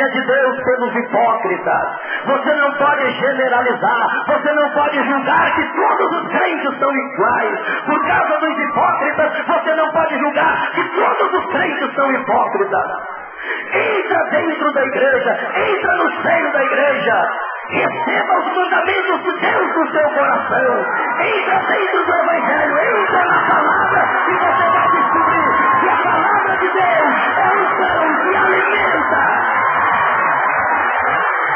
igreja de Deus pelos hipócritas. Você não pode generalizar, você não pode julgar que todos os crentes são iguais. Por causa dos hipócritas, você não pode julgar que todos os crentes são hipócritas. Entra dentro da igreja, entra no seio da igreja, receba os mandamentos de Deus no seu coração, entra dentro do Evangelho, entra na palavra e você vai descobrir que a palavra de Deus é um pão que alimenta,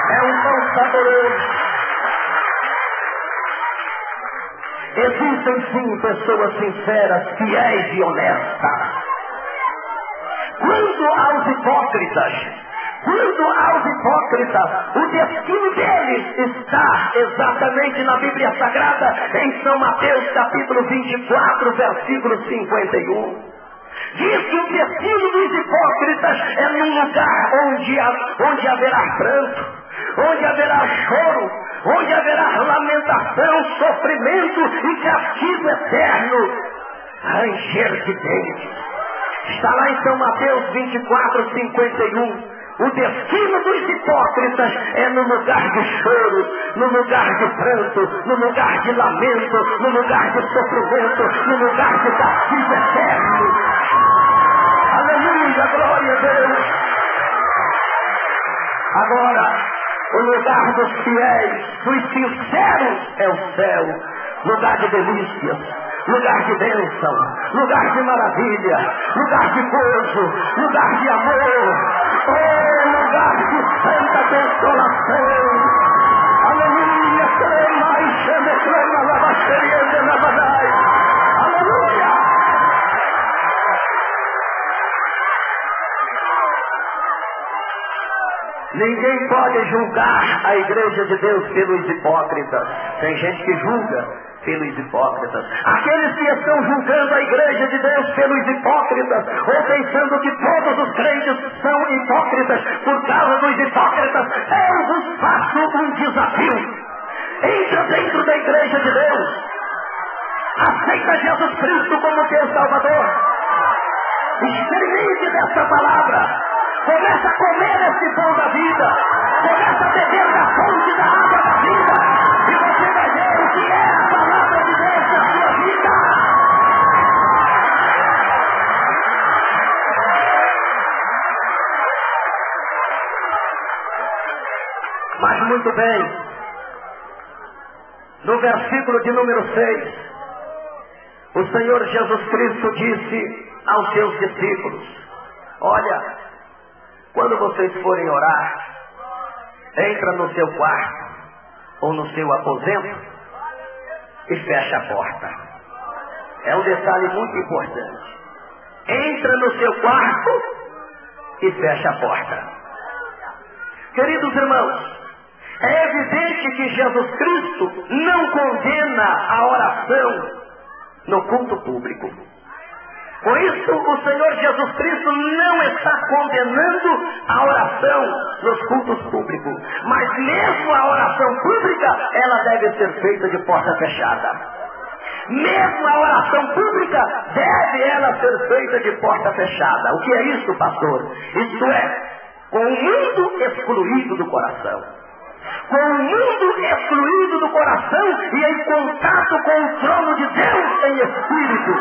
é um pão saboroso. Existem sim pessoas sinceras, fiéis e honestas. Quanto aos hipócritas, o destino deles está exatamente na Bíblia Sagrada, em São Mateus capítulo 24, versículo 51. Diz que o destino dos hipócritas é num lugar onde haverá pranto, onde haverá choro, onde haverá lamentação, sofrimento e castigo eterno, ranger de dentes. Está lá em São Mateus 24, 51. O destino dos hipócritas é no lugar de choro, no lugar de pranto, no lugar de lamento, no lugar de sofrimento, no lugar de castigo eterno. Aleluia, glória a Deus. Agora, o lugar dos fiéis, dos sinceros é o céu, lugar de delícias, lugar de bênção, lugar de maravilha, lugar de gozo, lugar de amor, lugar de santa consolação. Aleluia, crema e chama, crema, lavasteria, lavadai. Aleluia. Ninguém pode julgar a igreja de Deus pelos hipócritas. Tem gente que julga pelos hipócritas. Aqueles que estão julgando a igreja de Deus pelos hipócritas, ou pensando que todos os crentes são hipócritas por causa dos hipócritas, eu vos faço um desafio. Entra dentro da igreja de Deus. Aceita Jesus Cristo como teu Salvador. Experimente dessa palavra. Começa a comer esse pão da vida. Começa a beber da fonte da água da vida. E você vai ver o que é a palavra de Deus na sua vida. Mas muito bem. No versículo de número 6, o Senhor Jesus Cristo disse aos seus discípulos: olha, quando vocês forem orar, entra no seu quarto ou no seu aposento e fecha a porta. É um detalhe muito importante. Entra no seu quarto e fecha a porta. Queridos irmãos, é evidente que Jesus Cristo não condena a oração no culto público. Por isso, o Senhor Jesus Cristo não está condenando a oração nos cultos públicos. Mas mesmo a oração pública, ela deve ser feita de porta fechada. Mesmo a oração pública, deve ela ser feita de porta fechada. O que é isso, pastor? Isso é, com o mundo excluído do coração. Com o mundo excluído do coração e em contato com o trono de Deus em espírito.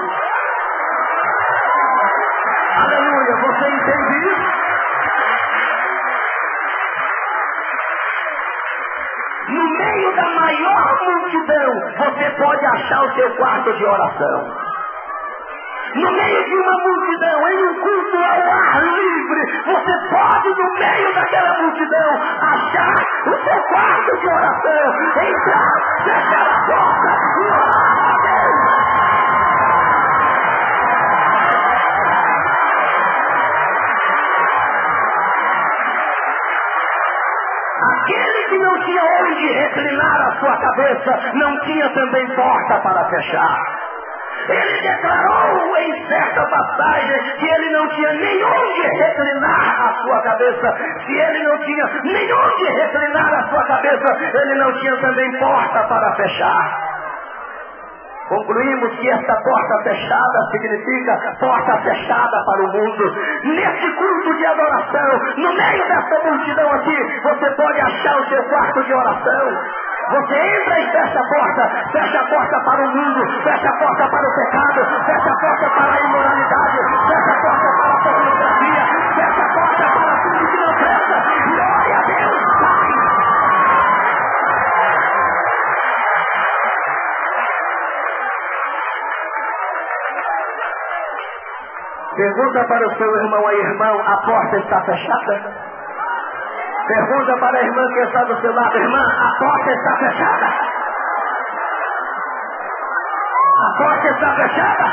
Aleluia, você entende isso? No meio da maior multidão, você pode achar o seu quarto de oração. No meio de uma multidão, em um culto ao ar livre, você pode, no meio daquela multidão, achar o seu quarto de oração. Entrar, fechar a porta e orar a Deus. Aquele que não tinha onde reclinar a sua cabeça, não tinha também porta para fechar. Ele declarou em certa passagem que ele não tinha nem onde reclinar a sua cabeça. Se ele não tinha nem onde reclinar a sua cabeça, ele não tinha também porta para fechar. Concluímos que esta porta fechada significa porta fechada para o mundo. Nesse culto de adoração, no meio dessa multidão aqui, você pode achar o seu quarto de oração. Você entra e fecha a porta para o mundo, fecha a porta para o pecado, fecha a porta para a imoralidade, fecha a porta para a pornografia, fecha a porta para tudo que não presta. Glória a Deus, Pai! Pergunta para o seu irmão aí, irmão, a porta está fechada? Pergunta para a irmã que está do seu lado, irmã, a porta está fechada? A porta está fechada?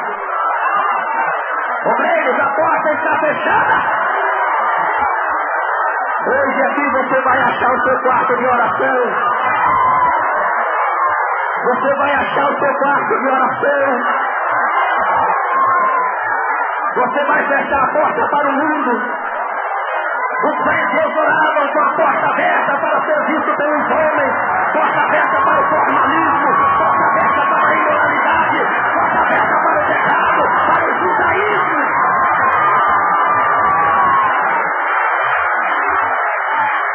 Obreiros, a porta está fechada? Hoje aqui você vai achar o seu quarto de oração. Você vai achar o seu quarto de oração. Você vai fechar a porta para o mundo. Os crentes oravam com a porta aberta para ser visto pelos homens, porta aberta para o formalismo, porta aberta para a imoralidade, porta aberta para o pecado, para o judaísmo.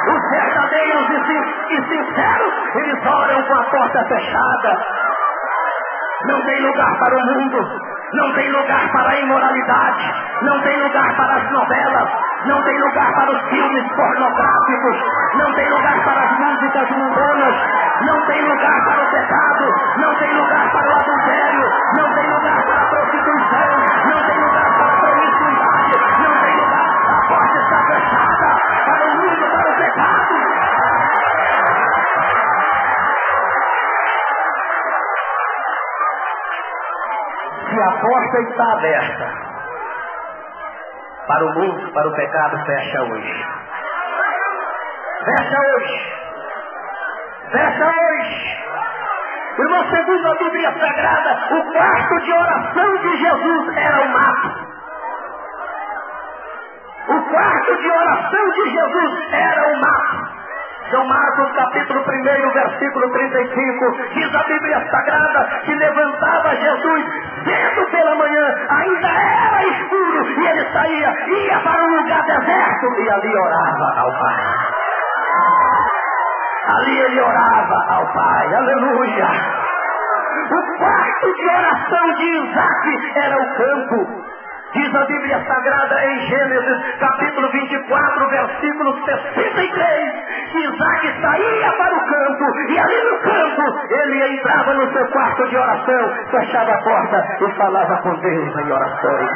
Os verdadeiros e sinceros, eles oram com a porta fechada. Não tem lugar para o mundo. Não tem lugar para a imoralidade, não tem lugar para as novelas, não tem lugar para os filmes pornográficos, não tem lugar para as músicas mundanas, não tem lugar para o pecado, não tem lugar para o adultério, não tem lugar para a prostituição, não tem lugar para a promiscuidade, não tem lugar, a porta está fechada para o mundo, para o pecado. Se a porta está aberta para o mundo, para o pecado, fecha hoje. Fecha hoje. Fecha hoje. Irmão, segundo a Bíblia Sagrada, o quarto de oração de Jesus era o mato. O quarto de oração de Jesus era o mato. São Marcos capítulo 1, versículo 35, diz a Bíblia Sagrada que levantava Jesus cedo pela manhã, ainda era escuro, e ele saía, ia para um lugar deserto e ali orava ao Pai. Ali ele orava ao Pai, aleluia. O quarto de oração de Isaac era o campo. Diz a Bíblia Sagrada em Gênesis, capítulo 24, versículo 63, que Isaac saía para o campo, e ali no campo, ele entrava no seu quarto de oração, fechava a porta e falava com Deus em oração.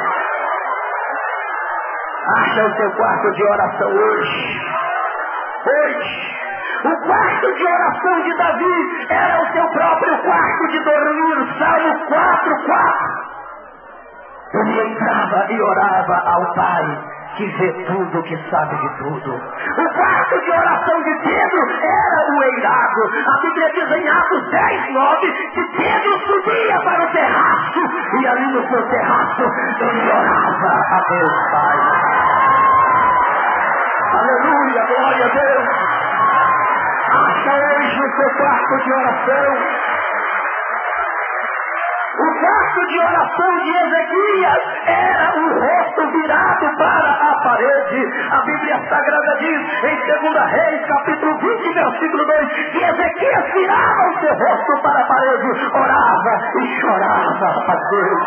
Acha o seu quarto de oração hoje. Hoje. O quarto de oração de Davi era o seu próprio quarto de dormir, Salmo 4:4. Ele entrava e orava ao Pai, que vê tudo, que sabe de tudo. O quarto de oração de Pedro era o eirado. A Bíblia diz em Atos 10:9 que Pedro subia para o terraço, e ali no seu terraço ele orava a Deus Pai. Aleluia, glória a Deus. Acha hoje o seu quarto de oração. O quarto de oração de Ezequias era o rosto virado para a parede. A Bíblia Sagrada diz em 2 Reis, capítulo 20, versículo 2, que Ezequias virava o seu rosto para a parede, orava e chorava a Deus.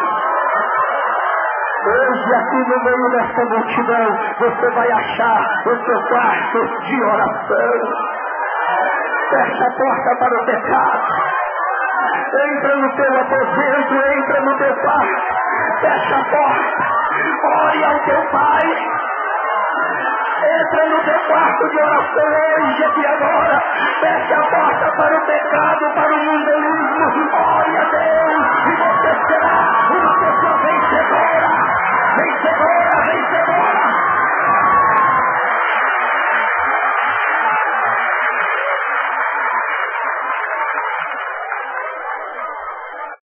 Hoje aqui no meio dessa multidão, você vai achar o seu quarto de oração. Fecha a porta para o pecado. Entra no teu aposento, entra no teu quarto, fecha a porta, ore ao teu Pai. Entra no teu quarto de oração hoje, aqui agora, fecha a porta para o pecado, para